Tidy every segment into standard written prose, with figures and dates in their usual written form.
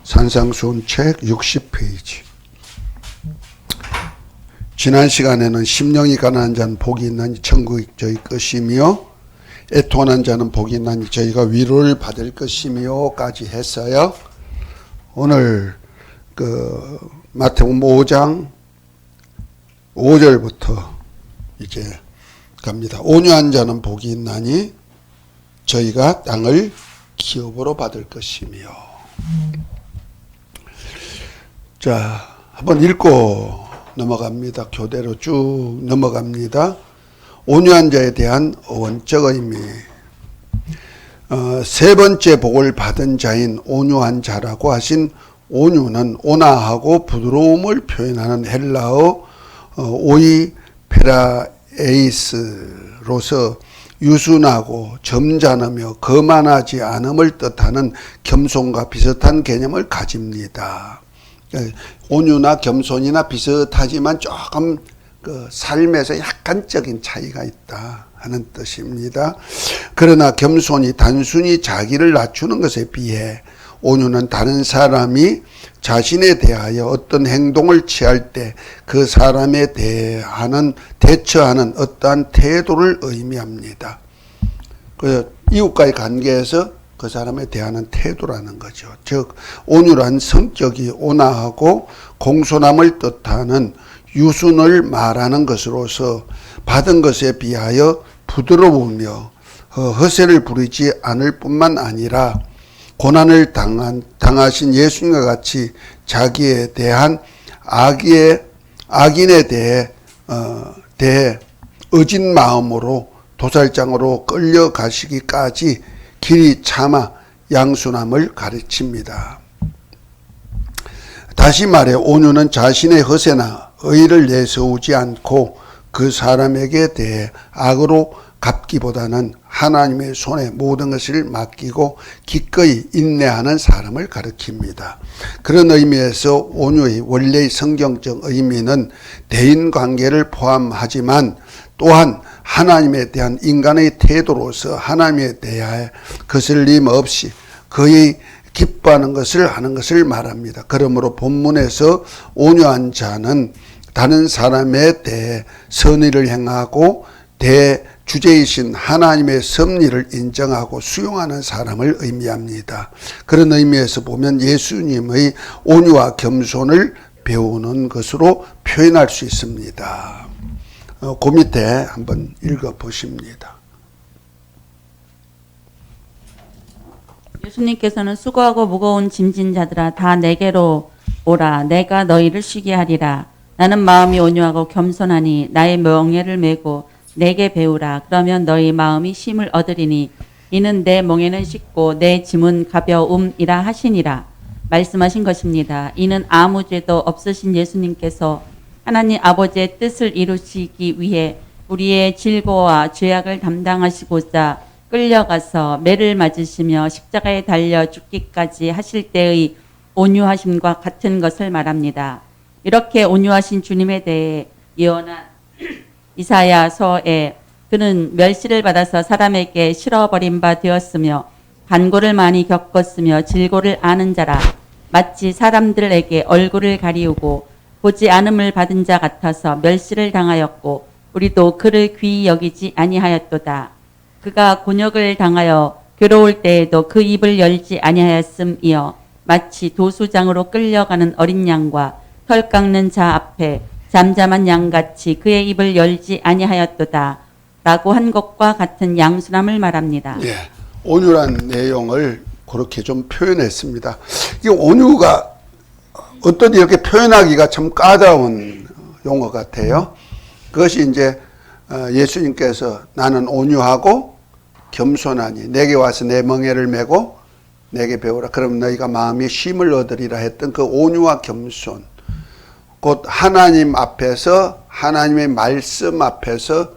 산상수훈책 60페이지. 지난 시간에는 심령이 가난한 자는 복이 있나니 천국이 저희 것이며 애통하는 자는 복이 있나니 저희가 위로를 받을 것이며까지 했어요. 오늘 마태복음 5장 5절부터 이제 갑니다. 온유한 자는 복이 있나니 저희가 땅을 기업으로 받을 것이며. 자, 한번 읽고 넘어갑니다. 교대로 쭉 넘어갑니다. 온유한 자에 대한 원적 의미. 세 번째 복을 받은 자인 온유한 자라고 하신 온유는 온화하고 부드러움을 표현하는 헬라어 오이 페라에이스로서 유순하고 점잖으며 거만하지 않음을 뜻하는 겸손과 비슷한 개념을 가집니다. 온유나 겸손이나 비슷하지만 조금 삶에서 약간적인 차이가 있다 하는 뜻입니다. 그러나 겸손이 단순히 자기를 낮추는 것에 비해 온유는 다른 사람이 자신에 대하여 어떤 행동을 취할 때 그 사람에 대처하는 어떠한 태도를 의미합니다. 이웃과의 관계에서 그 사람에 대하는 태도라는 거죠. 즉 온유란 성격이 온화하고 공손함을 뜻하는 유순을 말하는 것으로서 받은 것에 비하여 부드러우며 허세를 부리지 않을 뿐만 아니라 고난을 당하신 예수님과 같이 자기에 대한 악인에 대해 어진 마음으로 도살장으로 끌려가시기까지 길이 참아 양순함을 가르칩니다. 다시 말해 온유는 자신의 허세나 의의를 내세우지 않고 그 사람에게 대해 악으로 갚기보다는 하나님의 손에 모든 것을 맡기고 기꺼이 인내하는 사람을 가리킵니다. 그런 의미에서 온유의 원래의 성경적 의미는 대인관계를 포함하지만 또한 하나님에 대한 인간의 태도로서 하나님에 대해 거슬림 없이 거의 기뻐하는 것을 하는 것을 말합니다. 그러므로 본문에서 온유한 자는 다른 사람에 대해 선의를 행하고 대주제이신 하나님의 섭리를 인정하고 수용하는 사람을 의미합니다. 그런 의미에서 보면 예수님의 온유와 겸손을 배우는 것으로 표현할 수 있습니다. 그 밑에 한번 읽어보십니다. 예수님께서는 수고하고 무거운 짐진 자들아 다 내게로 오라 내가 너희를 쉬게 하리라. 나는 마음이 온유하고 겸손하니 나의 멍에를 메고 내게 배우라. 그러면 너희 마음이 쉼을 얻으리니 이는 내 멍에는 쉽고 내 짐은 가벼움이라 하시니라. 말씀하신 것입니다. 이는 아무 죄도 없으신 예수님께서 하나님 아버지의 뜻을 이루시기 위해 우리의 질고와 죄악을 담당하시고자 끌려가서 매를 맞으시며 십자가에 달려 죽기까지 하실 때의 온유하심과 같은 것을 말합니다. 이렇게 온유하신 주님에 대해 예언한 이사야서에 그는 멸시를 받아서 사람에게 실어버린 바 되었으며 간고를 많이 겪었으며 질고를 아는 자라 마치 사람들에게 얼굴을 가리우고 보지 않음을 받은 자 같아서 멸시를 당하였고 우리도 그를 귀히 여기지 아니하였도다. 그가 곤욕을 당하여 괴로울 때에도 그 입을 열지 아니하였음이여 마치 도수장으로 끌려가는 어린 양과 털 깎는 자 앞에 잠잠한 양같이 그의 입을 열지 아니하였도다 라고 한 것과 같은 양순함을 말합니다. 예, 온유란 내용을 그렇게 좀 표현했습니다. 이 온유가 어떤 이렇게 표현하기가 참 까다로운 용어 같아요. 그것이 이제 예수님께서 나는 온유하고 겸손하니 내게 와서 내 멍에를 메고 내게 배우라. 그럼 너희가 마음이 쉼을 얻으리라 했던 그 온유와 겸손. 곧 하나님 앞에서 하나님의 말씀 앞에서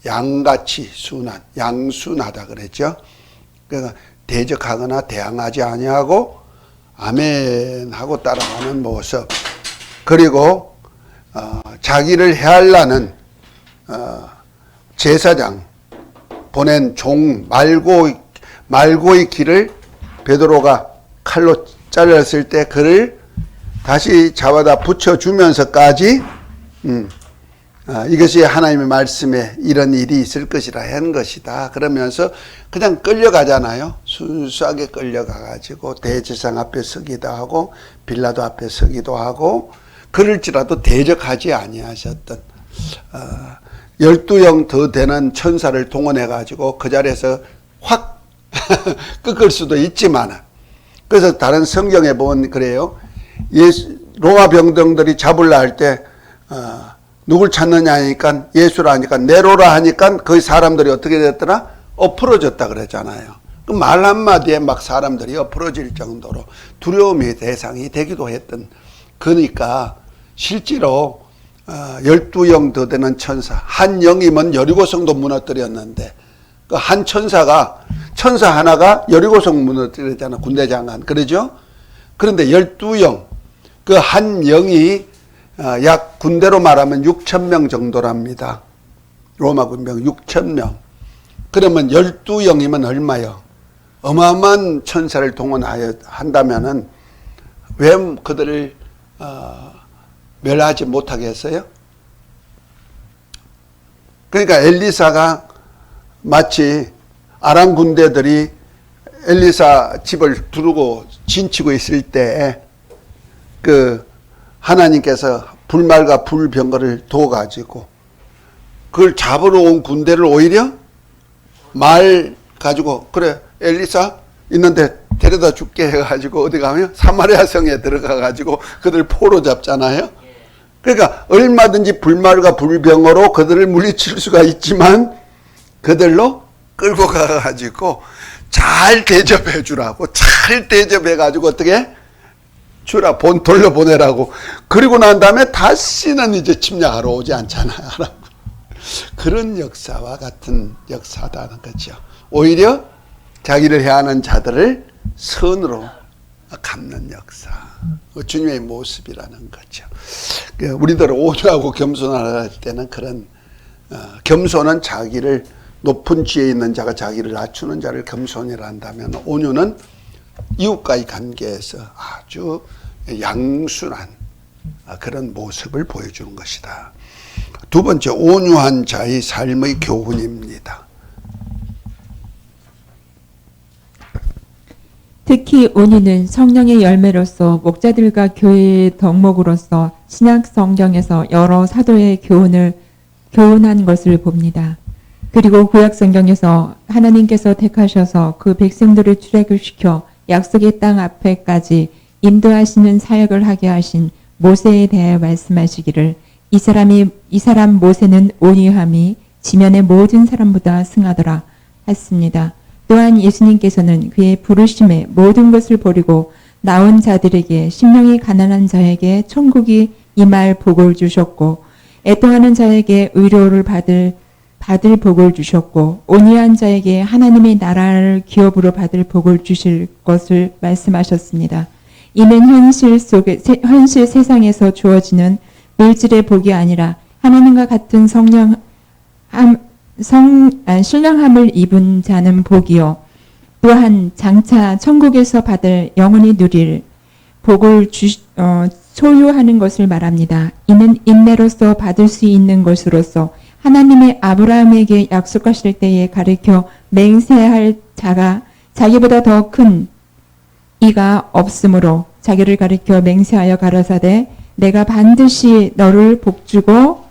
양같이 순한 양순하다 그랬죠. 그러니까 대적하거나 대항하지 아니하고 아멘 하고 따라가는 모습. 그리고 자기를 해하려는 제사장 보낸 종 말고의 길을 베드로가 칼로 잘랐을 때 그를 다시 잡아다 붙여주면서까지 이것이 하나님의 말씀에 이런 일이 있을 것이라 한 것이다. 그러면서 그냥 끌려가잖아요. 순수하게 끌려가가지고 대제사장 앞에 서기도 하고 빌라도 앞에 서기도 하고 그럴지라도 대적하지 아니하셨던 12영 더 되는 천사를 동원해가지고 그 자리에서 확 꺾을 수도 있지만 그래서 다른 성경에 보면 그래요. 로마 병정들이 잡으려 할 때 누굴 찾느냐 하니까 예수라 하니까 네로라 하니까 거기 사람들이 어떻게 됐더라? 엎어졌다 그랬잖아요. 그 말 한마디에 막 사람들이 엎어질 정도로 두려움의 대상이 되기도 했던 그러니까 실제로 12영 더 되는 천사 한 영이면 여리고성도 무너뜨렸는데 그 한 천사 하나가 여리고성 무너뜨렸잖아. 군대 장관 그러죠. 그런데 12영 그 한 영이 약 군대로 말하면 6,000명 정도랍니다. 로마 군병 6,000명. 그러면 12영이면 얼마요? 어마어마한 천사를 동원하여 한다면은 왜 그들을 멸하지 못하게 했어요? 그러니까 엘리사가 마치 아람 군대들이 엘리사 집을 두르고 진치고 있을 때 그 하나님께서 불말과 불병거를 둬가지고 그걸 잡으러 온 군대를 오히려 말 가지고 그래 엘리사 있는데 데려다 줄게 해가지고 어디 가면 사마리아 성에 들어가가지고 그들 포로 잡잖아요. 그러니까 얼마든지 불말과 불병어로 그들을 물리칠 수가 있지만 그들로 끌고 가가지고 잘 대접해 주라고 잘 대접해 가지고 어떻게 주라 돌려보내라고 그리고 난 다음에 다시는 이제 침략하러 오지 않잖아요. 그런 역사와 같은 역사다는 거죠. 오히려 자기를 해하는 자들을 선으로 갚는 역사. 주님의 모습이라는 거죠. 우리들 온유하고 겸손할 때는 그런 겸손은 자기를 높은 지에 있는 자가 자기를 낮추는 자를 겸손이라 한다면 온유는 이웃과의 관계에서 아주 양순한 그런 모습을 보여주는 것이다. 두 번째, 온유한 자의 삶의 교훈입니다. 특히 온유는 성령의 열매로서 목자들과 교회의 덕목으로서 신약 성경에서 여러 사도의 교훈한 것을 봅니다. 그리고 구약 성경에서 하나님께서 택하셔서 그 백성들을 출애굽 시켜 약속의 땅 앞에까지 인도하시는 사역을 하게 하신 모세에 대해 말씀하시기를 이 사람 모세는 온유함이 지면의 모든 사람보다 승하더라 했습니다. 또한 예수님께서는 그의 부르심에 모든 것을 버리고 나온 자들에게 심령이 가난한 자에게 천국이 임할 복을 주셨고 애통하는 자에게 의로를 받을 복을 주셨고 온유한 자에게 하나님의 나라를 기업으로 받을 복을 주실 것을 말씀하셨습니다. 이는 현실 세상에서 주어지는 물질의 복이 아니라 하나님과 같은 신령함을 입은 자는 복이요 또한 장차 천국에서 받을 영원히 누릴 복을 소유하는 것을 말합니다. 이는 인내로서 받을 수 있는 것으로서 하나님의 아브라함에게 약속하실 때에 가르쳐 맹세할 자가 자기보다 더 큰 이가 없으므로 자기를 가르쳐 맹세하여 가라사대 내가 반드시 너를 복주며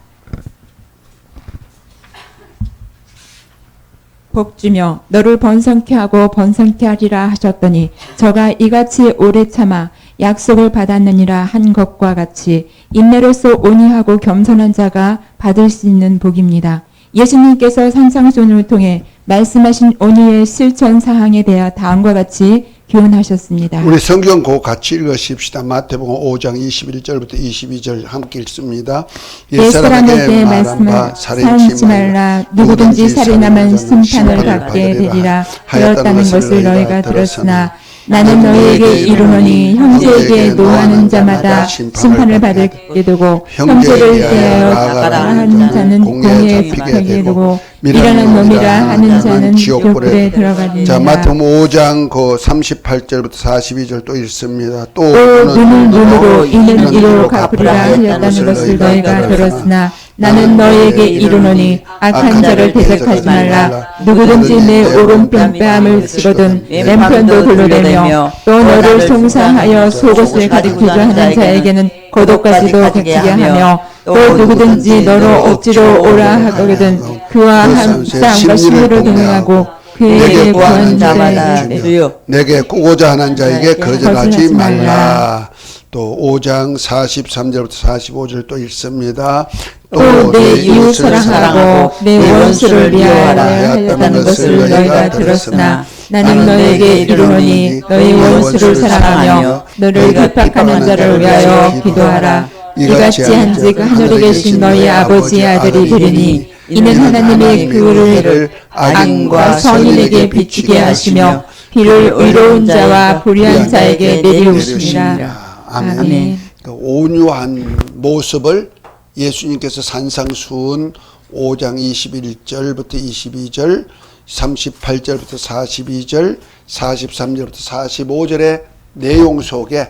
너를 번성케 하고 번성케 하리라 하셨더니 저가 이같이 오래 참아 약속을 받았느니라 한 것과 같이 인내로서 온유하고 겸손한 자가 받을 수 있는 복입니다. 예수님께서 산상수훈을 통해 말씀하신 온유의 실천 사항에 대해 다음과 같이 교훈하셨습니다. 우리 성경 꼭 같이 읽으십시다. 마태복음 5장 21절부터 22절 함께 읽습니다. 옛사람에게 말씀을 살인치 말라. 누구든지 살인하면 심판을 받게 되리라 하였다는 것을 너희가 들었으나 나는 너희에게 이르노니 형제에게 노하는 자마다 심판을 받게 되고 형제를 대하여 나가라 하는 자는 공의에 잡히게 되고 미련한 놈이라 하는 자는 지옥불에 자, 들어가리라. 마태복음 5장 그 38절부터 42절 또 읽습니다. 또 눈을 눈으로 이는 이로 갚으리라 하였다는 것을 너희가 들었으나 나는 너희에게 이르노니 악한 자를 대적하지 말라. 누구든지 내 오른편 뺨을 치거든 왼편도 돌려대며 또 너를 송사하여 속옷을 가리키려 하는 자에게는 겉옷까지도 가지게 하며 또 누구든지 너로 억지로 오라 하거든 그와 함과 심으로 동행하고 그에게 구한 자마다 주여 내게 꾸고자 하는 자에게 거절하지 거절하지 말라. 말라. 또 5장 43절부터 45절 또 읽습니다. 또 내 이웃 사랑하고 내 원수를 미워하라 하였다는 것을 너희가 들었으나 나는 너희에게 이르노니 너희 원수를 사랑하며 너를 비박하는 자를 위하여 기도하라. 이같이 한즉 하늘에 계신 너희 아버지의 아들이 되리니 이는 하나님의 그를 악인과 선인에게 비추게 하시며 비를 의로운 자와 불의한 자에게 내리우시니라. 아멘. 그 온유한 모습을 예수님께서 산상수훈 5장 21절부터 22절, 38절부터 42절, 43절부터 45절의 내용 속에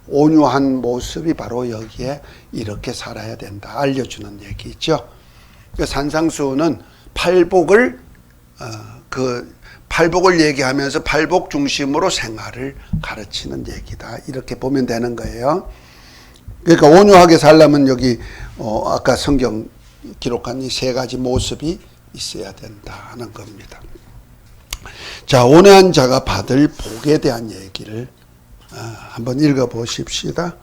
온유한 모습이 바로 여기에 이렇게 살아야 된다 알려주는 얘기죠. 그 산상수훈은 팔복을 팔복을 얘기하면서 팔복 중심으로 생활을 가르치는 얘기다 이렇게 보면 되는 거예요. 그러니까 온유하게 살려면 여기 아까 성경 기록한 이 세 가지 모습이 있어야 된다 하는 겁니다. 자, 온유한 자가 받을 복에 대한 얘기를 한번 읽어 보십시다.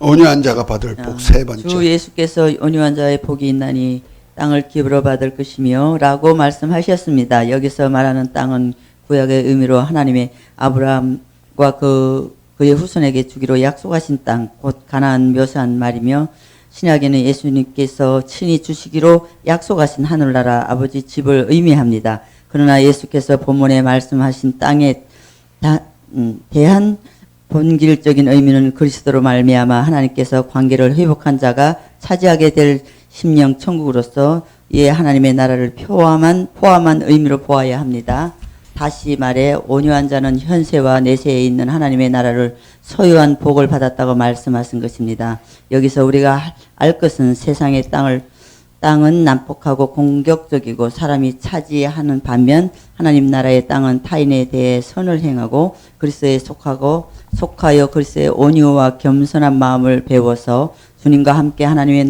온유한 자가 받을 복 세 번째. 주 예수께서 온유한 자의 복이 있나니 땅을 기업으로 받을 것이며 라고 말씀하셨습니다. 여기서 말하는 땅은 구약의 의미로 하나님의 아브라함과 그의 후손에게 주기로 약속하신 땅, 곧 가나안 묘사한 말이며 신약에는 예수님께서 친히 주시기로 약속하신 하늘나라 아버지 집을 의미합니다. 그러나 예수께서 본문에 말씀하신 땅에 대한 본질적인 의미는 그리스도로 말미암아 하나님께서 관계를 회복한 자가 차지하게 될 심령 천국으로서 이에 하나님의 나라를 포함한 의미로 보아야 합니다. 다시 말해 온유한 자는 현세와 내세에 있는 하나님의 나라를 소유한 복을 받았다고 말씀하신 것입니다. 여기서 우리가 알 것은 세상의 땅은 난폭하고 공격적이고 사람이 차지하는 반면 하나님 나라의 땅은 타인에 대해 선을 행하고 그리스도에 속하여 그리스도의 온유와 겸손한 마음을 배워서 주님과 함께 하나님의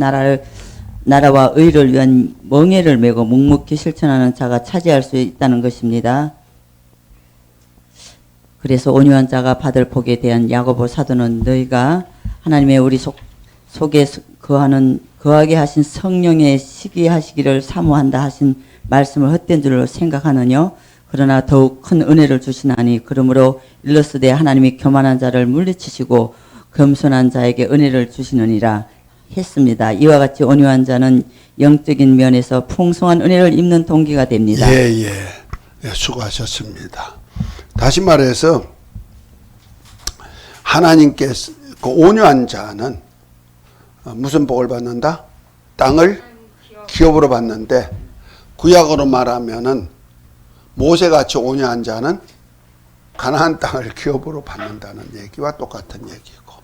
나라와 의를 위한 멍에를 메고 묵묵히 실천하는 자가 차지할 수 있다는 것입니다. 그래서 온유한 자가 받을 복에 대한 야고보 사도는 너희가 하나님의 우리 속에 거하게 하신 성령에 시기하시기를 사모한다 하신 말씀을 헛된 줄로 생각하느뇨. 그러나 더욱 큰 은혜를 주시나니 그러므로 일러스되 하나님이 교만한 자를 물리치시고 겸손한 자에게 은혜를 주시느니라 했습니다. 이와 같이 온유한 자는 영적인 면에서 풍성한 은혜를 입는 동기가 됩니다. 예, 수고하셨습니다. 다시 말해서 하나님께서 그 온유한 자는 무슨 복을 받는다? 땅을 기업으로 받는데 구약으로 말하면은 모세같이 온유한 자는 가나안 땅을 기업으로 받는다는 얘기와 똑같은 얘기고,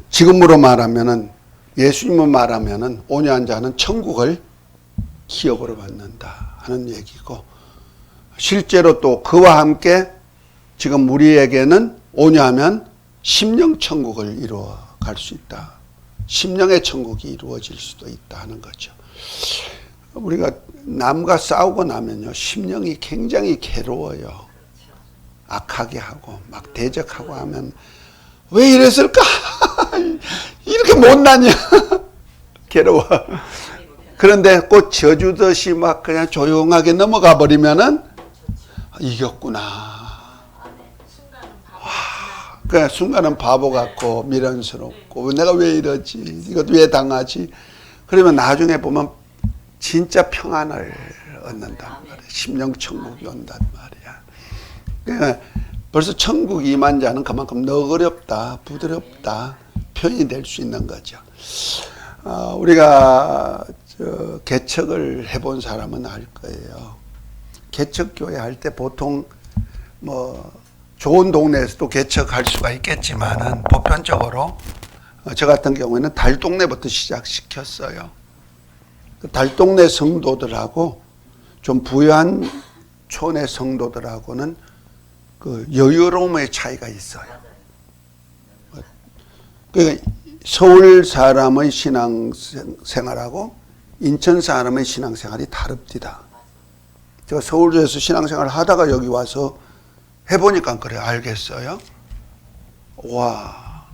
지금으로 말하면은 예수님을 말하면은 온유한 자는 천국을 기업으로 받는다 하는 얘기고, 실제로 또 그와 함께 지금 우리에게는 온유하면 심령 천국을 이루어 갈 수 있다. 심령의 천국이 이루어질 수도 있다 하는 거죠. 우리가 남과 싸우고 나면요, 심령이 굉장히 괴로워요. 악하게 하고 막 대적하고 하면 왜 이랬을까? 이렇게 못나냐? 괴로워. 그런데 꼭 져주듯이 막 그냥 조용하게 넘어가 버리면은 이겼구나. 와, 그 순간은 바보 같고 미련스럽고 내가 왜 이러지? 이것도 왜 당하지? 그러면 나중에 보면 진짜 평안을 얻는단 말이야. 심령 천국이 온단 말이야. 그러니까 벌써 천국 임한 자는 그만큼 너그럽다, 부드럽다 표현이 될 수 있는 거죠. 우리가 개척을 해본 사람은 알 거예요. 개척교회 할 때 보통 뭐 좋은 동네에서도 개척할 수가 있겠지만은 보편적으로 저 같은 경우에는 달동네부터 시작시켰어요. 그 달동네 성도들하고 좀 부유한 촌의 성도들하고는 그 여유로움의 차이가 있어요. 그러니까 서울 사람의 신앙생활하고 인천 사람의 신앙생활이 다릅니다. 제가 서울에서 신앙생활을 하다가 여기 와서 해보니까 그래 알겠어요. 와.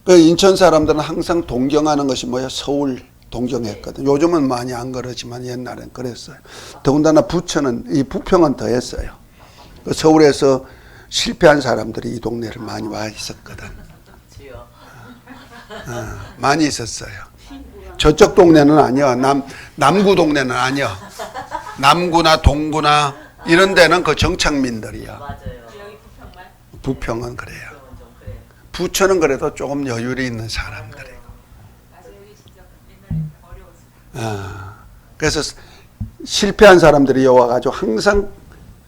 그 인천 사람들은 항상 동경하는 것이 뭐야? 서울 동경했거든. 요즘은 많이 안 그러지만 옛날엔 그랬어요. 더군다나 부천은 이 부평은 더 했어요. 그 서울에서 실패한 사람들이 이 동네를 많이 와 있었거든. 많이 있었어요. 저쪽 동네는 아니야. 남구 동네는 아니야. 남구나 동구나 이런 데는 그 정착민들이야. 맞아요. 부평은 그래요. 부천은 그래도 조금 여유리 있는 사람들이고. 그래서 실패한 사람들이 와가지고 항상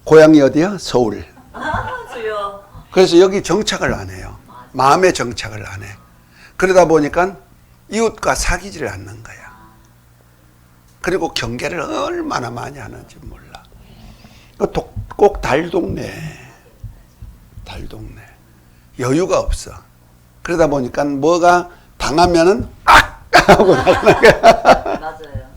고향이 어디야? 서울. 그래서 여기 정착을 안 해요. 마음의 정착을 안 해. 그러다 보니까 이웃과 사귀지를 않는 거야. 그리고 경계를 얼마나 많이 하는지 몰라. 꼭 달동네. 여유가 없어. 그러다 보니까 뭐가 당하면은 악! 하고 나가는 거야. 맞아요.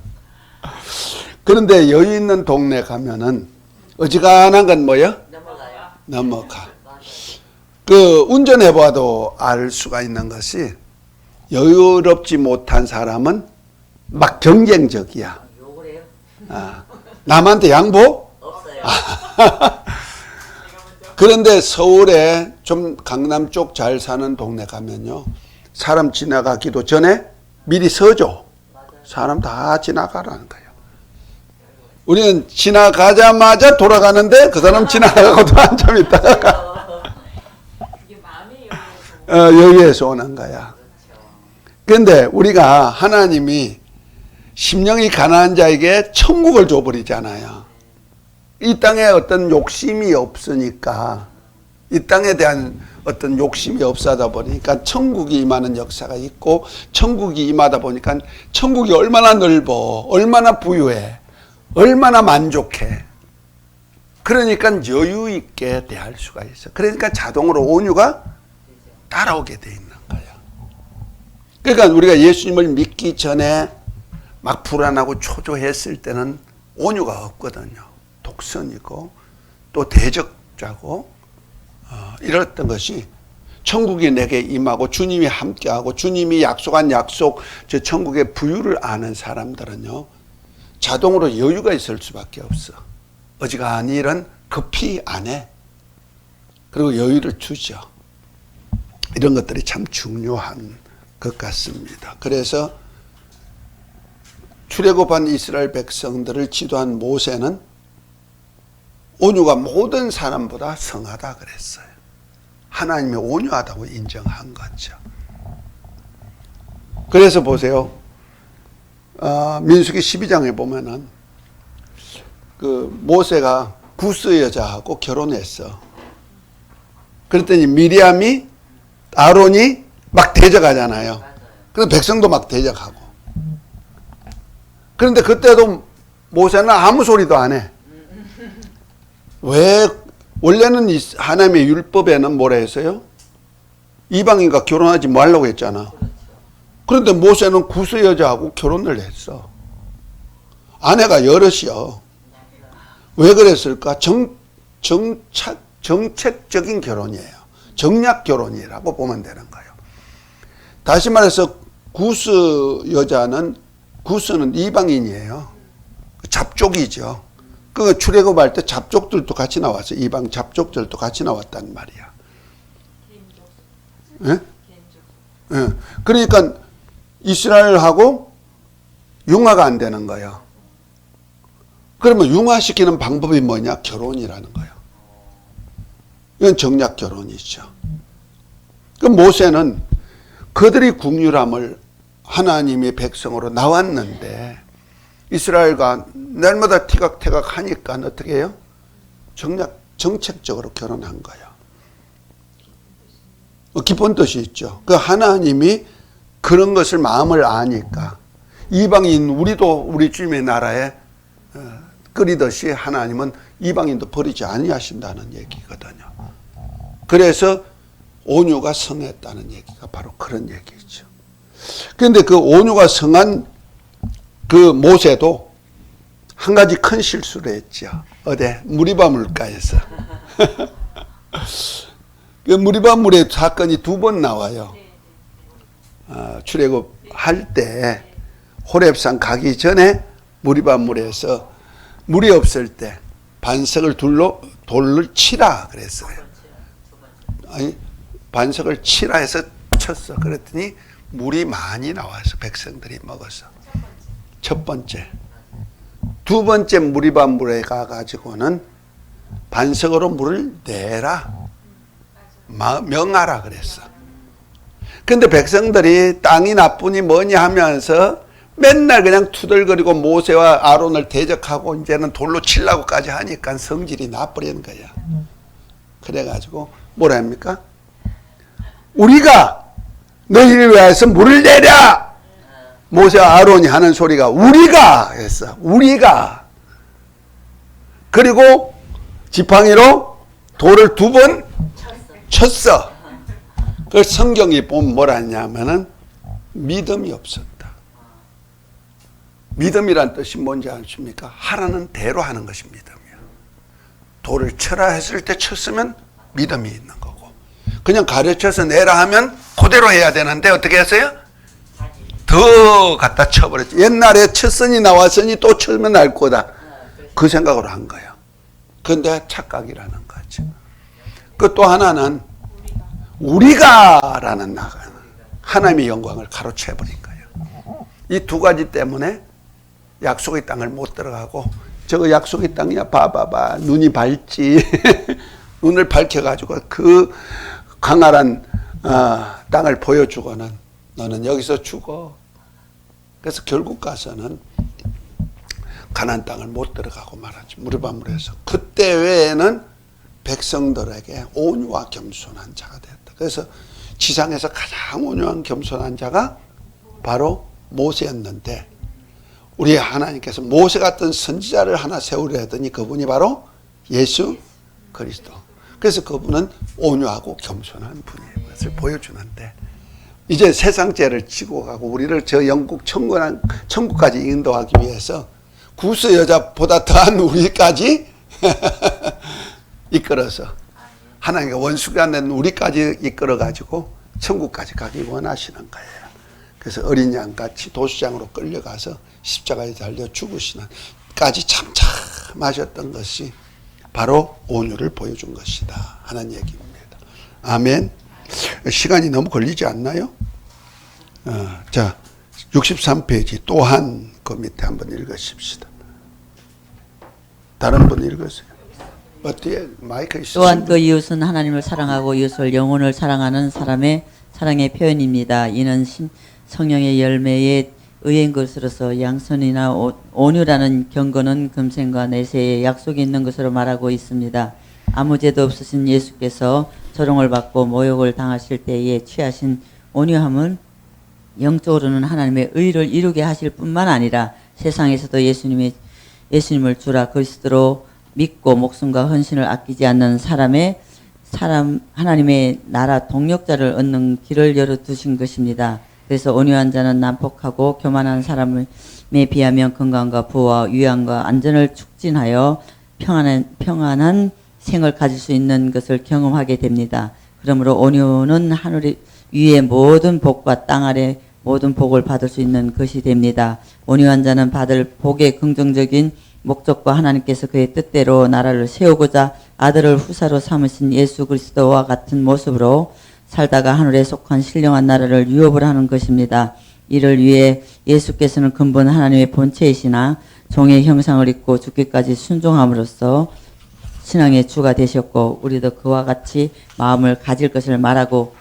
그런데 여유 있는 동네 가면은 어지간한 건 뭐야? 넘어가. 그 운전해봐도 알 수가 있는 것이 여유롭지 못한 사람은 막 경쟁적이야. 욕을 해요? 남한테 양보? 없어요. 그런데 서울에 좀 강남 쪽 잘 사는 동네 가면요. 사람 지나가기도 전에 미리 서줘. 사람 다 지나가라는 거예요. 우리는 지나가자마자 돌아가는데 그 사람 지나가고도 한참 있다가 여기에서 오는 거야. 그런데 우리가 하나님이 심령이 가난한 자에게 천국을 줘버리잖아요. 이 땅에 어떤 욕심이 없으니까, 이 땅에 대한 어떤 욕심이 없어다 보니까 천국이 임하는 역사가 있고, 천국이 임하다 보니까 천국이 얼마나 넓어, 얼마나 부유해, 얼마나 만족해. 그러니까 여유 있게 대할 수가 있어. 그러니까 자동으로 온유가 따라오게 돼 있는 거야. 그러니까 우리가 예수님을 믿기 전에 막 불안하고 초조했을 때는 온유가 없거든요. 독선이고 또 대적자고 이랬던 것이 천국이 내게 임하고 주님이 함께하고 주님이 약속한 약속, 저 천국의 부유를 아는 사람들은요 자동으로 여유가 있을 수밖에 없어. 어지간히 일은 급히 안 해. 그리고 여유를 주죠. 이런 것들이 참 중요한 것 같습니다. 그래서 출애굽한 이스라엘 백성들을 지도한 모세는 온유가 모든 사람보다 성하다 그랬어요. 하나님이 온유하다고 인정한 거죠. 그래서 보세요. 민수기 12장에 보면은 그 모세가 구스 여자하고 결혼했어. 그랬더니 미리암이 아론이 막 대적하잖아요. 그래서 백성도 막 대적하고. 그런데 그때도 모세는 아무 소리도 안 해. 왜? 원래는 하나님의 율법에는 뭐라 했어요? 이방인과 결혼하지 말라고 했잖아. 그런데 모세는 구스 여자하고 결혼을 했어. 아내가 여럿이요. 왜 그랬을까? 정책적인 결혼이에요. 정략 결혼이라고 보면 되는 거예요. 다시 말해서 구스 여자는, 구스는 이방인이에요. 잡족이죠. 그 출애굽할 때 잡족들도 같이 나왔어요. 이방 잡족들도 같이 나왔단 말이야. 예? 예. 그러니까 이스라엘하고 융화가 안 되는 거예요. 그러면 융화시키는 방법이 뭐냐? 결혼이라는 거예요. 이건 정략 결혼이죠. 그 모세는 그들이 국률함을 하나님의 백성으로 나왔는데 이스라엘과 날마다 티각태각 하니까 어떻게 해요? 정책적으로 결혼한 거예요. 깊은 뜻이 있죠. 그 하나님이 그런 것을 마음을 아니까 이방인 우리도 우리 주님의 나라에 끓이듯이 하나님은 이방인도 버리지 아니하신다는 얘기거든요. 그래서 온유가 성했다는 얘기가 바로 그런 얘기죠. 그런데 그 온유가 성한 그 모세도 한 가지 큰 실수를 했죠. 어디? 무리바 물가에서. 그 무리바 물의 사건이 2번 나와요. 출애굽할 때 호렙산 가기 전에 무리바 물에서 물이 없을 때 반석을 돌을 치라 그랬어요. 아니, 반석을 치라 해서 쳤어. 그랬더니 물이 많이 나와서 백성들이 먹었어. 첫 번째. 2번째 무리바 물에 가가지고는 반석으로 물을 내라. 명하라 그랬어. 근데 백성들이 땅이 나쁘니 뭐냐 하면서 맨날 그냥 투덜거리고 모세와 아론을 대적하고 이제는 돌로 치려고까지 하니까 성질이 나버리는 거야. 그래가지고 뭐라 합니까? 우리가 너희를 위해서 물을 내랴! 모세와 아론이 하는 소리가 우리가 했어. 우리가. 그리고 지팡이로 돌을 2번 쳤어. 그 성경이 보면 뭐라 하냐면은 믿음이 없었다. 믿음이란 뜻이 뭔지 아십니까? 하라는 대로 하는 것이 믿음이야. 돌을 쳐라 했을 때 쳤으면 믿음이 있는 거고, 그냥 가르쳐서 내라 하면 그대로 해야 되는데 어떻게 했어요? 더 갖다 쳐버렸지. 옛날에 쳤으니 나왔으니 또 쳐면 날 거다. 그 생각으로 한 거예요. 그런데 착각이라는 거죠. 그 또 하나는 우리가라는 하나님의 영광을 가로채버린 거예요. 이 2가지 때문에 약속의 땅을 못 들어가고, 저거 약속의 땅이야 봐봐봐 눈이 밝지. 눈을 밝혀가지고 그 광활한 땅을 보여주고는 너는 여기서 죽어. 그래서 결국 가서는 가나안 땅을 못 들어가고 말하지. 무리바물에서. 그때 외에는 백성들에게 온유와 겸손한 자가 됐다. 그래서 지상에서 가장 온유한 겸손한 자가 바로 모세였는데, 우리 하나님께서 모세 같은 선지자를 하나 세우려 하더니 그분이 바로 예수 그리스도. 그래서 그분은 온유하고 겸손한 분인 것을 보여주는데, 이제 세상 죄를 지고 가고 우리를 저 영국 천국까지 인도하기 위해서 구스 여자보다 더한 우리까지 이끌어서, 하나님과 원수가 된 우리까지 이끌어가지고 천국까지 가기 원하시는 거예요. 그래서 어린 양같이 도수장으로 끌려가서 십자가에 달려 죽으시는 까지 참참하셨던 것이 바로 온유를 보여준 것이다 하는 얘기입니다. 아멘. 시간이 너무 걸리지 않나요? 자, 63페이지 또한 그 밑에 한번 읽으십시다. 다른 분 읽으세요. 뒤에 마이크 있으신데. 또한 그 이웃은 하나님을 사랑하고 이웃을 영혼을 사랑하는 사람의 사랑의 표현입니다. 이는 성령의 열매에 의인 것으로서 양선이나 온유라는 경건은 금생과 내세에 약속이 있는 것으로 말하고 있습니다. 아무 죄도 없으신 예수께서 조롱을 받고 모욕을 당하실 때에 취하신 온유함은 영적으로는 하나님의 의를 이루게 하실 뿐만 아니라 세상에서도 예수님을 주라 그리스도로 믿고 목숨과 헌신을 아끼지 않는 하나님의 나라 동력자를 얻는 길을 열어두신 것입니다. 그래서 온유한 자는 난폭하고 교만한 사람에 비하면 건강과 부와 위안과 안전을 촉진하여 평안한 생을 가질 수 있는 것을 경험하게 됩니다. 그러므로 온유는 하늘 위의 모든 복과 땅 아래 모든 복을 받을 수 있는 것이 됩니다. 온유한 자는 받을 복의 긍정적인 목적과 하나님께서 그의 뜻대로 나라를 세우고자 아들을 후사로 삼으신 예수 그리스도와 같은 모습으로 살다가 하늘에 속한 신령한 나라를 유업을 하는 것입니다. 이를 위해 예수께서는 근본 하나님의 본체이시나 종의 형상을 입고 죽기까지 순종함으로써 신앙의 주가 되셨고 우리도 그와 같이 마음을 가질 것을 말하고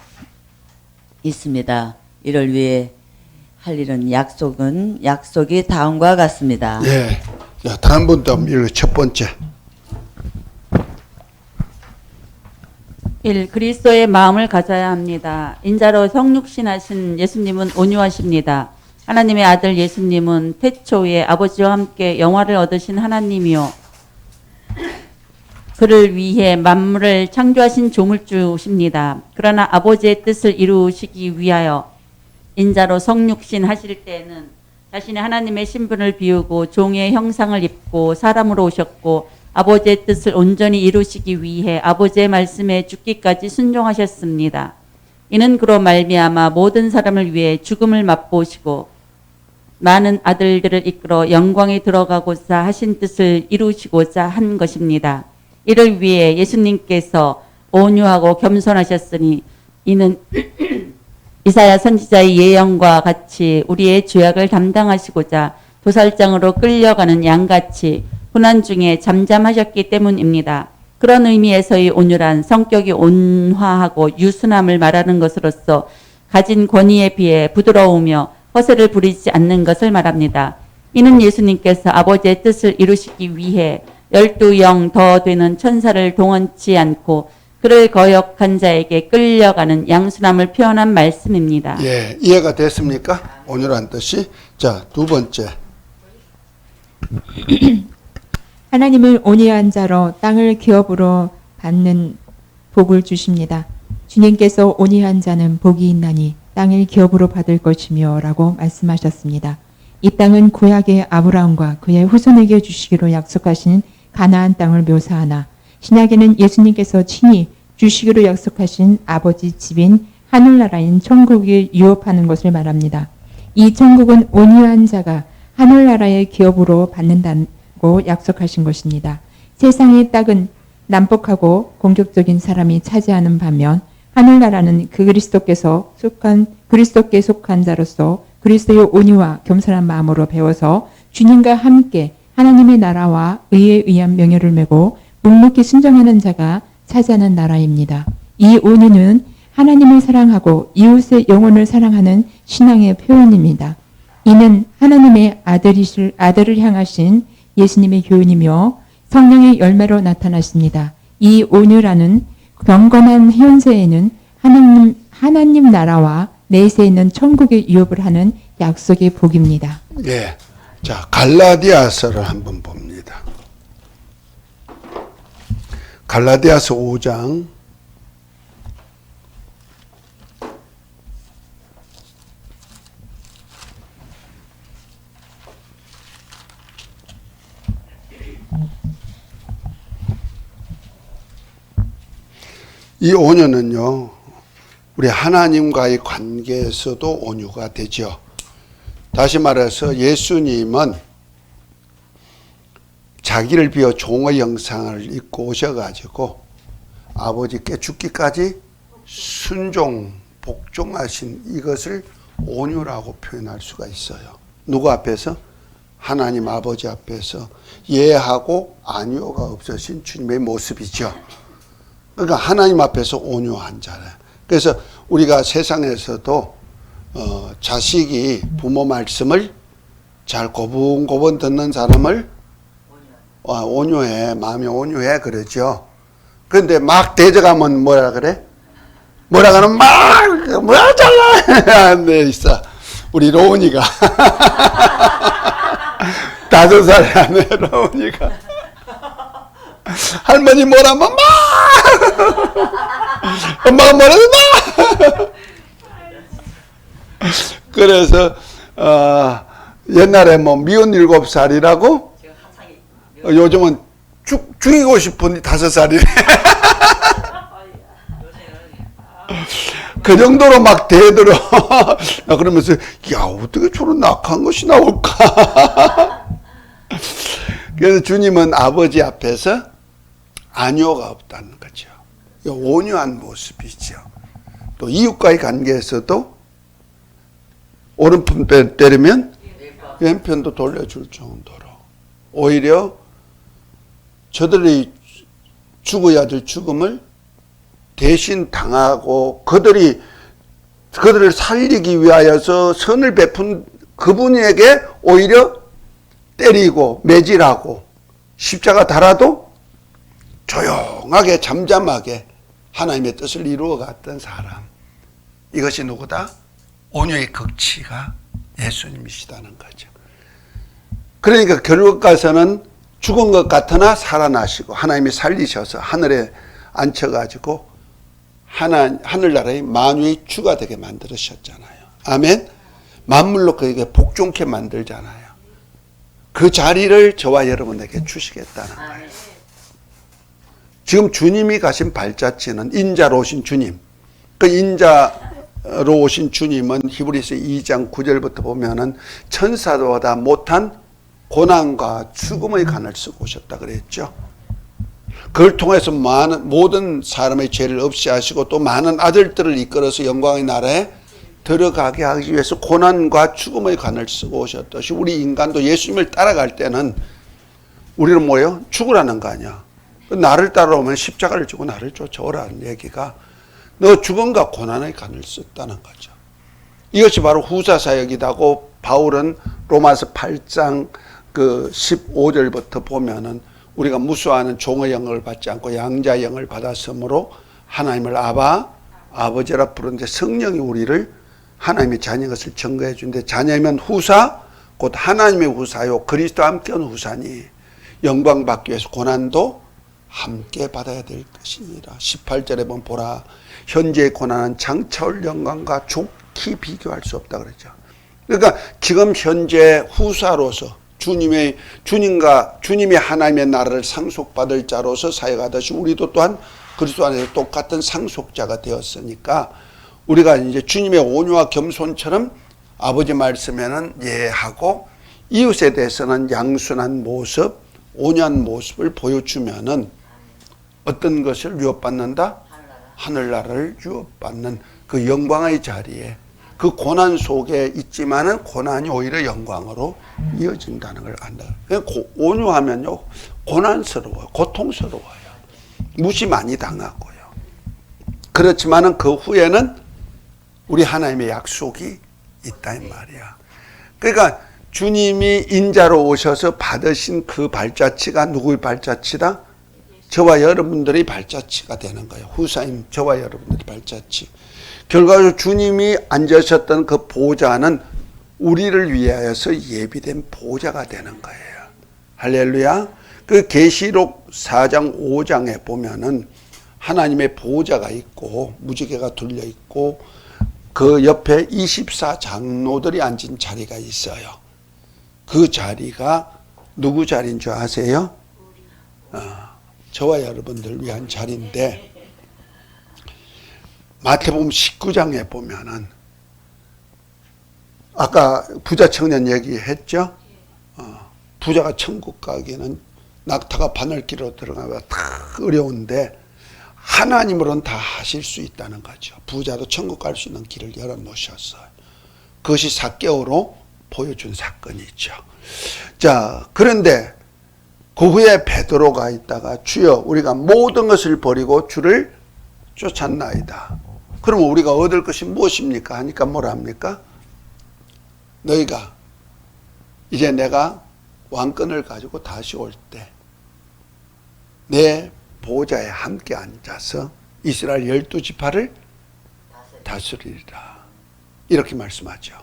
있습니다. 이를 위해 할 일은 약속이 다음과 같습니다. 예. 자, 다음 분도 읽어. 첫 번째. 1. 그리스도의 마음을 가져야 합니다. 인자로 성육신하신 예수님은 온유하십니다. 하나님의 아들 예수님은 태초에 아버지와 함께 영화를 얻으신 하나님이요 그를 위해 만물을 창조하신 조물주십니다. 그러나 아버지의 뜻을 이루시기 위하여 인자로 성육신 하실 때에는 자신의 하나님의 신분을 비우고 종의 형상을 입고 사람으로 오셨고 아버지의 뜻을 온전히 이루시기 위해 아버지의 말씀에 죽기까지 순종하셨습니다. 이는 그로 말미암아 모든 사람을 위해 죽음을 맛보시고 많은 아들들을 이끌어 영광에 들어가고자 하신 뜻을 이루시고자 한 것입니다. 이를 위해 예수님께서 온유하고 겸손하셨으니 이는 이사야 선지자의 예언과 같이 우리의 죄악을 담당하시고자 도살장으로 끌려가는 양같이 고난 중에 잠잠하셨기 때문입니다. 그런 의미에서의 온유란 성격이 온화하고 유순함을 말하는 것으로서 가진 권위에 비해 부드러우며 허세를 부리지 않는 것을 말합니다. 이는 예수님께서 아버지의 뜻을 이루시기 위해 12영 더 되는 천사를 동원치 않고 그를 거역한 자에게 끌려가는 양순함을 표현한 말씀입니다. 예, 이해가 됐습니까? 온유란 뜻이. 자, 두 번째. 하나님은 온유한 자로 땅을 기업으로 받는 복을 주십니다. 주님께서 온유한 자는 복이 있나니 땅을 기업으로 받을 것이며 라고 말씀하셨습니다. 이 땅은 구약의 아브라함과 그의 후손에게 주시기로 약속하신 가나안 땅을 묘사하나 신약에는 예수님께서 친히 주시기로 약속하신 아버지 집인 하늘나라인 천국을 유업하는 것을 말합니다. 이 천국은 온유한 자가 하늘나라의 기업으로 받는다고 약속하신 것입니다. 세상의 땅은 난폭하고 공격적인 사람이 차지하는 반면 하늘나라는 그리스도께 속한 자로서 그리스도의 온유와 겸손한 마음으로 배워서 주님과 함께 하나님의 나라와 의에 의한 명예를 메고 묵묵히 순종하는 자가 차지하는 나라입니다. 이 온유는 하나님을 사랑하고 이웃의 영혼을 사랑하는 신앙의 표현입니다. 이는 하나님의 아들을 향하신 예수님의 교훈이며 성령의 열매로 나타났습니다. 이 온유라는 경건한 현세에는 하나님 나라와 내세에 있는 천국의 유업을 하는 약속의 복입니다. 예. 자, 갈라디아서를 한번 봅니다. 갈라디아서 5장. 이 온유는요, 우리 하나님과의 관계에서도 온유가 되죠. 다시 말해서 예수님은 자기를 비워 종의 형상을 입고 오셔가지고 아버지께 죽기까지 순종, 복종하신 이것을 온유라고 표현할 수가 있어요. 누구 앞에서? 하나님 아버지 앞에서 예하고 아니오가 없으신 주님의 모습이죠. 그러니까 하나님 앞에서 온유한 자래. 그래서 우리가 세상에서도 자식이 부모 말씀을 잘 고분고분 듣는 사람을 온유해, 마음이 온유해 그러죠. 그런데 막 대적하면 뭐라 그래? 뭐라 그러면 막 뭐라 잘라 네 있어. 우리 로운이가 5살 안에 로운이가 할머니 뭐라면 막 엄마가 뭐라도 막 그래서 옛날에 뭐 미운 7살이라고 요즘은 죽이고 싶은 5살이래. 그 정도로 막 대들어. 그러면서 야 어떻게 저런 악한 것이 나올까. 그래서 주님은 아버지 앞에서 아니오가 없다는 거죠. 온유한 모습이죠. 또 이웃과의 관계에서도 오른편 때리면 왼편도 돌려줄 정도로 오히려 저들이 죽어야 될 죽음을 대신 당하고 그들을 살리기 위하여서 선을 베푼 그분에게 오히려 때리고 매질하고 십자가 달아도 조용하게 잠잠하게 하나님의 뜻을 이루어 갔던 사람. 이것이 누구다? 온유의 극치가 예수님이시다는 거죠. 그러니까 결국 가서는 죽은 것 같으나 살아나시고 하나님이 살리셔서 하늘에 앉혀가지고 하늘나라의 만유의 주가 되게 만들으셨잖아요. 아멘. 만물로 그에게 복종케 만들잖아요. 그 자리를 저와 여러분에게 주시겠다는 거예요. 지금 주님이 가신 발자취는 인자로 오신 주님. 그 인자로 오신 주님은 히브리서 2장 9절부터 보면은 천사보다 못한 고난과 죽음의 간을 쓰고 오셨다 그랬죠. 그걸 통해서 모든 사람의 죄를 없이 하시고 또 많은 아들들을 이끌어서 영광의 나라에 들어가게 하기 위해서 고난과 죽음의 간을 쓰고 오셨듯이 우리 인간도 예수님을 따라갈 때는 우리는 뭐예요? 죽으라는 거 아니야. 나를 따라오면 십자가를 지고 나를 쫓아오라는 얘기가 너 죽음과 고난의 간을 썼다는 거죠. 이것이 바로 후사사역이라고 바울은 로마서 8장 그 15절부터 보면은 우리가 무수하는 종의 영을 받지 않고 양자의 영을 받았으므로 하나님을 아버지라 부르는데 성령이 우리를 하나님의 자녀인 것을 증거해 주는데 자녀이면 후사 곧 하나님의 후사요 그리스도와 함께한 후사니 영광 받기 위해서 고난도 함께 받아야 될 것이니라. 18절에 보면 보라 현재의 고난은 장차올 영광과 좋게 비교할 수 없다 그러죠. 그러니까 지금 현재 후사로서 주님이 하나님의 나라를 상속받을 자로서 사역하듯이 우리도 또한 그리스도 안에서 똑같은 상속자가 되었으니까 우리가 이제 주님의 온유와 겸손처럼 아버지 말씀에는 예하고 이웃에 대해서는 양순한 모습, 온유한 모습을 보여주면은 어떤 것을 유업받는다? 하늘나라를 유업받는 그 영광의 자리에 그 고난 속에 있지만은 고난이 오히려 영광으로 이어진다는 걸 안다. 온유하면요 고난스러워요, 고통스러워요, 무시 많이 당하고요. 그렇지만은 그 후에는 우리 하나님의 약속이 있다 이 말이야. 그러니까 주님이 인자로 오셔서 받으신 그 발자취가 누구의 발자취다? 저와 여러분들의 발자취가 되는 거예요. 후사인 저와 여러분들의 발자취. 결과적으로 주님이 앉으셨던 그 보좌는 우리를 위하여서 예비된 보좌가 되는 거예요. 할렐루야. 그 계시록 4장 5장에 보면은 하나님의 보좌가 있고 무지개가 둘려 있고 그 옆에 24장로들이 앉은 자리가 있어요. 그 자리가 누구 자리인 줄 아세요? 저와 여러분들 위한 자리인데 마태복음 19장에 보면은 아까 부자 청년 얘기했죠? 부자가 천국 가기에는 낙타가 바늘길로 들어가면 다 어려운데 하나님으로는 다 하실 수 있다는 거죠. 부자도 천국 갈 수 있는 길을 열어놓으셨어요. 그것이 삭개오로 보여준 사건이죠. 자, 그런데 그 후에 베드로가 있다가 주여 우리가 모든 것을 버리고 주를 쫓았나이다. 그러면 우리가 얻을 것이 무엇입니까? 하니까 뭐라 합니까? 너희가 이제 내가 왕권을 가지고 다시 올 때 내 보좌에 함께 앉아서 이스라엘 12지파를 다스리리라. 이렇게 말씀하죠.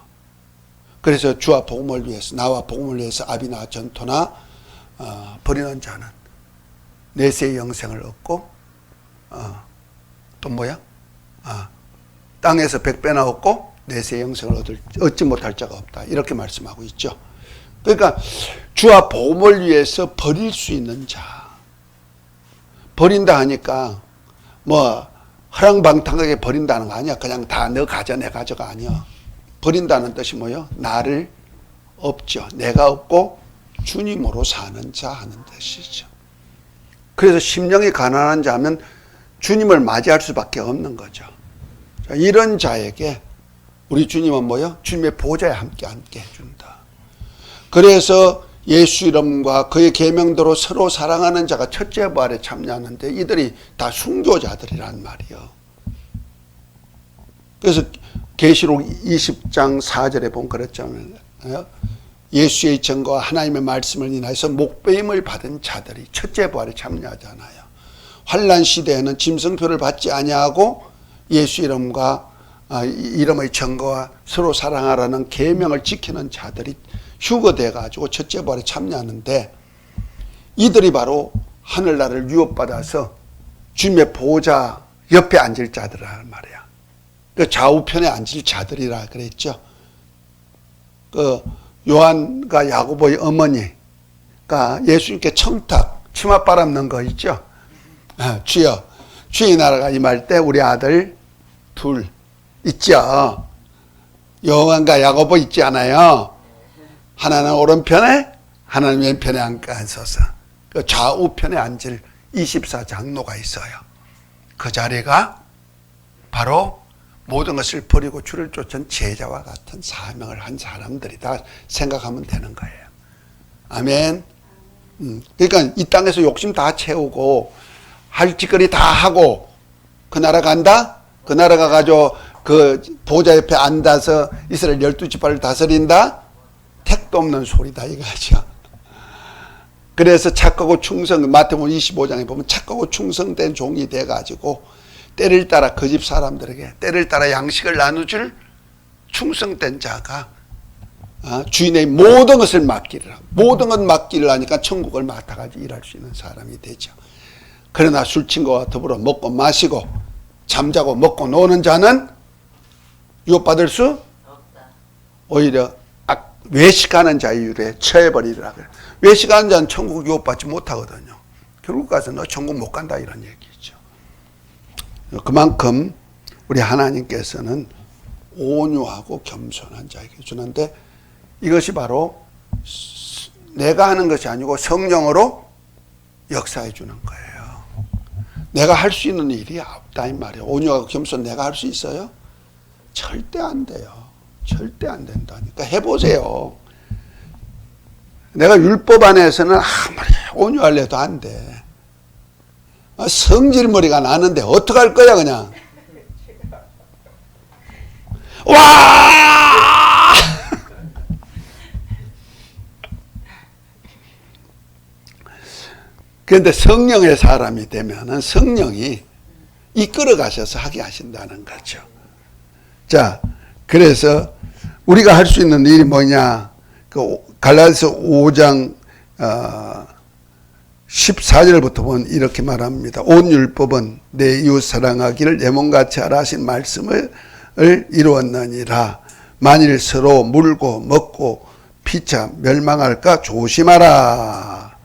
그래서 주와 복음을 위해서 나와 복음을 위해서 아비나 전토나 버리는 자는 내세의 영생을 얻고 또 뭐야? 땅에서 100배나 얻고 내세의 영생을 얻지 못할 자가 없다. 이렇게 말씀하고 있죠. 그러니까 주와 복음을 위해서 버릴 수 있는 자. 버린다 하니까 뭐 허랑방탕하게 버린다는 거 아니야. 그냥 다 너 가져 내 가져가 아니야. 버린다는 뜻이 뭐예요? 나를 없죠. 내가 없고 주님으로 사는 자 하는 뜻이죠. 그래서 심령이 가난한 자면 주님을 맞이할 수밖에 없는 거죠. 자, 이런 자에게 우리 주님은 뭐요? 주님의 보좌에 함께 앉게 해준다. 그래서 예수 이름과 그의 계명대로 서로 사랑하는 자가 첫째 부활에 참여하는데 이들이 다 순교자들이란 말이요. 그래서 계시록 20장 4절에 보면 그랬잖아요. 예수의 증거와 하나님의 말씀을 인하여서 목배임을 받은 자들이 첫째 부활에 참여하잖아요. 환난 시대에는 짐승표를 받지 아니하고 예수 이름과 이름의 증거와 서로 사랑하라는 계명을 지키는 자들이 휴거돼 가지고 첫째 부활에 참여하는데 이들이 바로 하늘나라를 유업받아서 주님의 보좌 옆에 앉을 자들이란 말이야. 그 좌우편에 앉을 자들이라 그랬죠. 그 요한과 야고보의 어머니가 예수님께 청탁 치맛바람 넣은 거 있죠. 주여 주의 나라가 임할 때 우리 아들 둘 있죠. 요한과 야고보 있지 않아요. 하나는 오른편에 하나는 왼편에 앉아서 그 좌우편에 앉을 24장로가 있어요. 그 자리가 바로 모든 것을 버리고 주를 쫓은 제자와 같은 사명을 한 사람들이다 생각하면 되는 거예요. 아멘. 그러니까 이 땅에서 욕심 다 채우고 할 짓거리 다 하고 그 나라 간다? 그 나라 가가지고 그 보좌 옆에 앉아서 이스라엘 12지파를 다스린다? 택도 없는 소리다 이거죠. 그래서 착하고 충성, 마태복음 25장에 보면 착하고 충성된 종이 돼가지고 때를 따라 그 집 사람들에게 때를 따라 양식을 나눠줄 충성된 자가 주인의 모든 것을 맡기라. 모든 것 맡기를 하니까 천국을 맡아가지고 일할 수 있는 사람이 되죠. 그러나 술친구와 더불어 먹고 마시고 잠자고 먹고 노는 자는 유업받을 수 없다. 오히려 외식하는 자의 유래 처해버리라. 외식하는 자는 천국 유업받지 못하거든요. 결국 가서 너 천국 못 간다 이런 얘기죠. 그만큼 우리 하나님께서는 온유하고 겸손한 자에게 주는데 이것이 바로 내가 하는 것이 아니고 성령으로 역사해 주는 거예요. 내가 할 수 있는 일이 없다 이 말이에요. 온유하고 겸손 내가 할 수 있어요? 절대 안 돼요. 절대 안 된다니까. 해보세요. 내가 율법 안에서는 아무리 온유하려 해도 안 돼. 성질머리가 나는데 어떡할 거야 그냥. 와! 그런데 성령의 사람이 되면은 성령이 이끌어 가셔서 하게 하신다는 거죠. 자, 그래서 우리가 할 수 있는 일이 뭐냐? 그 갈라디아서 5장 14절부터 보면 이렇게 말합니다. 온 율법은 내 이웃 사랑하기를 내 몸같이 하라 하신 말씀을 이루었느니라. 만일 서로 물고 먹고 피차 멸망할까 조심하라.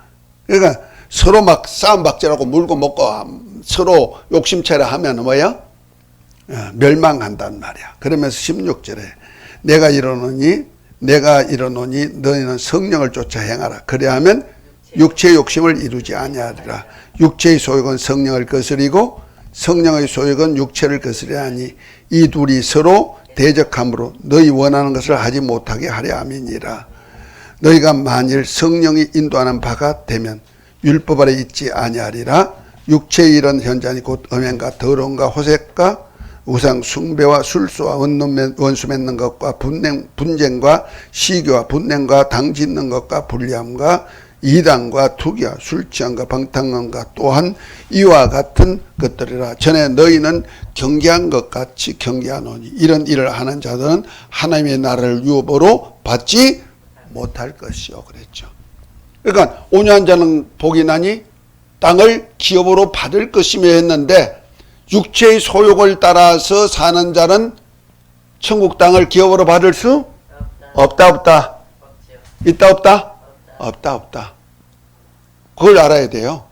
그러니까 서로 막 싸움박질하고 물고 먹고 서로 욕심채라 하면 뭐예요? 멸망한단 말이야. 그러면서 16절에 내가 이러노니 너희는 성령을 쫓아 행하라. 그래야하면 육체의 욕심을 이루지 아니하리라. 육체의 소욕은 성령을 거스리고 성령의 소욕은 육체를 거스리라 하니 이 둘이 서로 대적함으로 너희 원하는 것을 하지 못하게 하려 함이니라. 너희가 만일 성령이 인도하는 바가 되면 율법 아래 있지 아니하리라. 육체의 일은 현잔이 곧 음행과 더러움과 호색과 우상 숭배와 술수와 원수 맺는 것과 분쟁과 시기와 분냉과 당 짓는 것과 불리함과 이단과 투기와 술 취함과 방탕함과 또한 이와 같은 것들이라. 전에 너희는 경계한 것 같이 경계하노니 이런 일을 하는 자들은 하나님의 나라를 유업으로 받지 못할 것이요 그랬죠. 그러니까 온유한 자는 복이 나니 땅을 기업으로 받을 것이며 했는데 육체의 소욕을 따라서 사는 자는 천국 땅을 기업으로 받을 수 없다. 있다 없다? 없다. 그걸 알아야 돼요.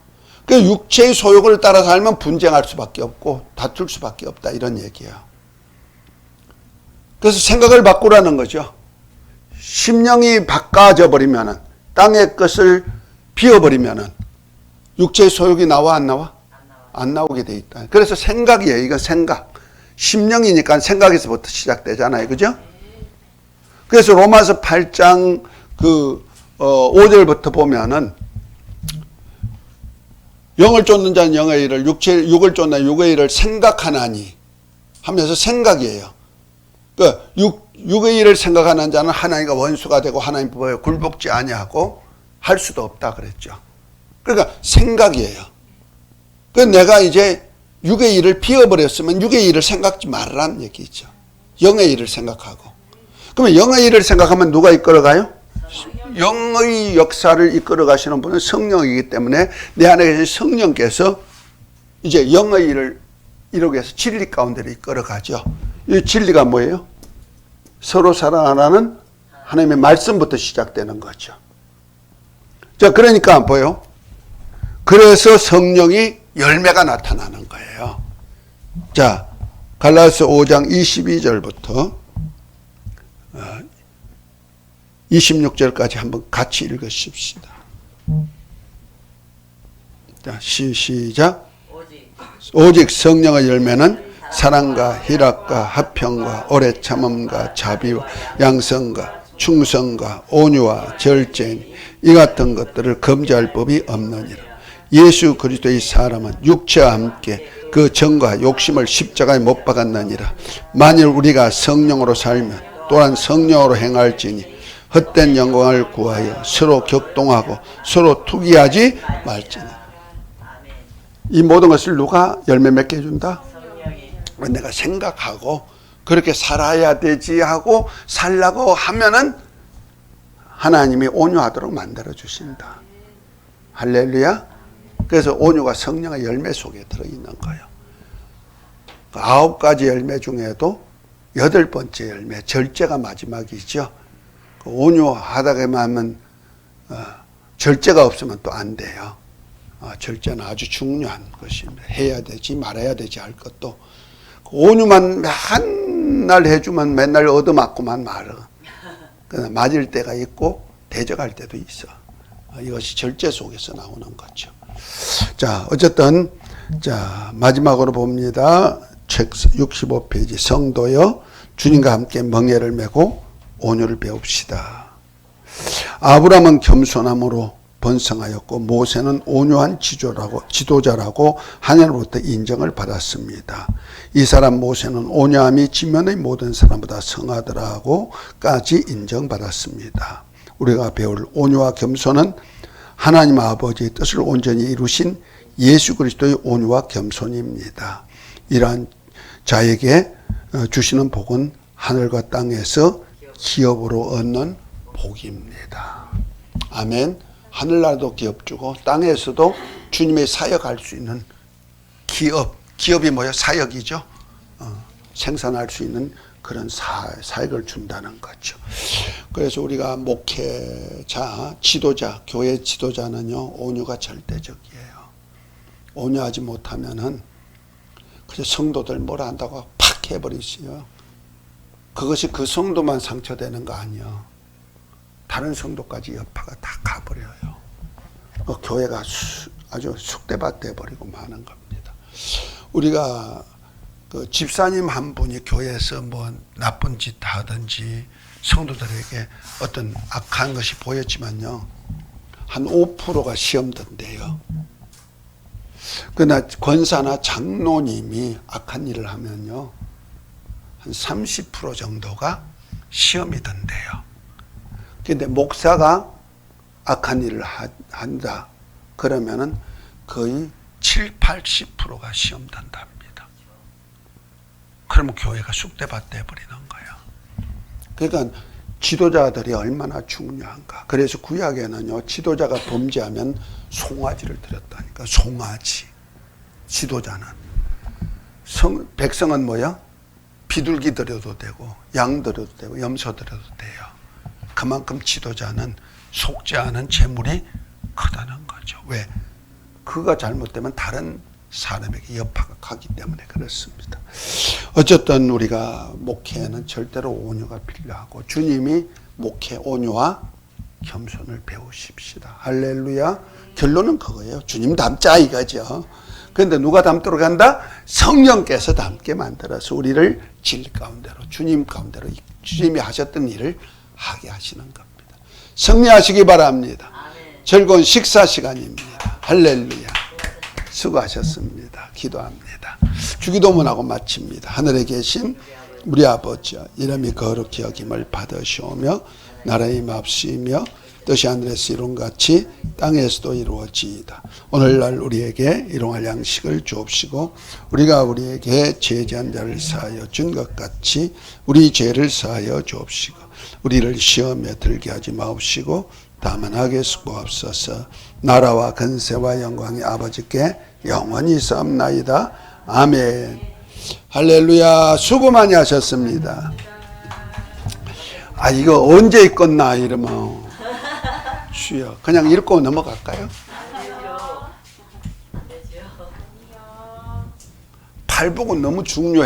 그 육체의 소욕을 따라 살면 분쟁할 수밖에 없고 다툴 수밖에 없다 이런 얘기예요. 그래서 생각을 바꾸라는 거죠. 심령이 바꿔져 버리면은 땅의 것을 비워버리면은 육체의 소욕이 나와 안 나와? 안 나오게 돼 있다. 그래서 생각이에요. 이건 생각. 심령이니까 생각에서부터 시작되잖아요. 그죠? 그래서 로마서 8장 5절부터 보면은 영을 쫓는 자는 영의 일을, 육을 쫓는 자는 육의 일을 생각하나니 하면서 생각이에요. 육의 일을 생각하는 자는 하나님과 원수가 되고 하나님 법에 굴복지 아니하고 할 수도 없다 그랬죠. 그러니까 생각이에요. 내가 이제 육의 일을 비워버렸으면 육의 일을 생각지 말라는 얘기죠. 영의 일을 생각하고. 그러면 영의 일을 생각하면 누가 이끌어가요? 영의 역사를 이끌어 가시는 분은 성령이기 때문에 내 안에 계신 성령께서 이제 영의 일을 이루기 위해서 진리 가운데로 이끌어 가죠. 이 진리가 뭐예요? 서로 사랑하라는 하나님의 말씀부터 시작되는 거죠. 자, 그러니까 뭐예요? 그래서 성령이 열매가 나타나는 거예요. 자, 갈라디아서 5장 22절부터 26절까지 한번 같이 읽으십시다. 자, 시작. 오직 성령의 열매는 사랑과 희락과 화평과 오래 참음과 자비와 양성과 충성과 온유와 절제니 이 같은 것들을 금지할 법이 없느니라. 예수 그리스도의 사람은 육체와 함께 그 정과 욕심을 십자가에 못 박았느니라. 만일 우리가 성령으로 살면 또한 성령으로 행할지니 헛된 영광을 구하여 서로 격동하고 서로 투기하지 말지니. 이 모든 것을 누가 열매 맺게 해준다? 내가 생각하고 그렇게 살아야 되지 하고 살라고 하면은 하나님이 온유하도록 만들어 주신다. 할렐루야. 그래서 온유가 성령의 열매 속에 들어있는 거예요. 9가지 열매 중에도 8번째 열매, 절제가 마지막이죠. 온유하다고만 하면 절제가 없으면 또 안 돼요. 절제는 아주 중요한 것입니다. 해야 되지 말아야 되지 할 것도. 온유만 맨날 해주면 맨날 얻어맞고만 말어. 맞을 때가 있고 대적할 때도 있어. 이것이 절제 속에서 나오는 거죠. 자, 어쨌든 자 마지막으로 봅니다. 책 65페이지 성도여 주님과 함께 멍에를 메고 온유를 배웁시다. 아브라함은 겸손함으로 번성하였고 모세는 온유한 지도자라고 하나님으로부터 인정을 받았습니다. 이 사람 모세는 온유함이 지면의 모든 사람보다 성하더라고까지 인정받았습니다. 우리가 배울 온유와 겸손은 하나님 아버지의 뜻을 온전히 이루신 예수 그리스도의 온유와 겸손입니다. 이러한 자에게 주시는 복은 하늘과 땅에서 기업으로 얻는 복입니다. 아멘. 하늘나라도 기업 주고 땅에서도 주님의 사역할 수 있는 기업이 뭐예요? 사역이죠. 생산할 수 있는 그런 사역을 준다는 거죠. 그래서 우리가 목회자, 지도자, 교회 지도자는요 온유가 절대적이에요. 온유하지 못하면은 그래서 성도들 뭐라 한다고 팍 해버리시요. 그것이 그 성도만 상처되는 거 아니에요. 다른 성도까지 여파가 다 가버려요. 교회가 아주 쑥대밭 돼버리고 마는 겁니다. 우리가 그 집사님 한 분이 교회에서 뭐 나쁜 짓 하든지 성도들에게 어떤 악한 것이 보였지만요. 한 5%가 시험 든대요. 그러나 권사나 장로님이 악한 일을 하면요. 한 30% 정도가 시험이 든대요. 근데 목사가 악한 일을 한다. 그러면은 거의 70-80%가 시험 단답니다. 그러면 교회가 쑥대밭 돼버리는 거예요. 그러니까 지도자들이 얼마나 중요한가. 그래서 구약에는요, 지도자가 범죄하면 송아지를 드렸다니까. 송아지. 지도자는. 백성은 뭐야? 비둘기 드려도 되고, 양 드려도 되고, 염소 드려도 돼요. 그만큼 지도자는 속지 않은 재물이 크다는 거죠. 왜? 그가 잘못되면 다른 사람에게 여파가 가기 때문에 그렇습니다. 어쨌든 우리가 목회에는 절대로 온유가 필요하고 주님이 목회 온유와 겸손을 배우십시다. 할렐루야. 결론은 그거예요. 주님 닮자 이거죠. 그런데 누가 담도록 한다? 성령께서 담게 만들어서 우리를 진리 가운데로, 주님 가운데로, 주님이 하셨던 일을 하게 하시는 겁니다. 승리하시기 바랍니다. 즐거운 식사 시간입니다. 할렐루야. 수고하셨습니다. 기도합니다. 주기도문하고 마칩니다. 하늘에 계신 우리 아버지여, 이름이 거룩히 여김을 받으시오며 나라의 맙시며 뜻이 하늘에서 이룬같이 땅에서도 이루어지이다. 오늘날 우리에게 일용할 양식을 주옵시고 우리가 우리에게 죄지한 자를 사하여 준 것 같이 우리 죄를 사하여 주옵시고 우리를 시험에 들게 하지 마옵시고 다만 하게 수고하옵소서. 나라와 근세와 영광이 아버지께 영원히 있사옵나이다. 아멘. 할렐루야. 수고 많이 하셨습니다. 아, 이거 언제 읽었나 이러면 주여, 그냥 읽고 넘어갈까요? 8복은 너무 중요해.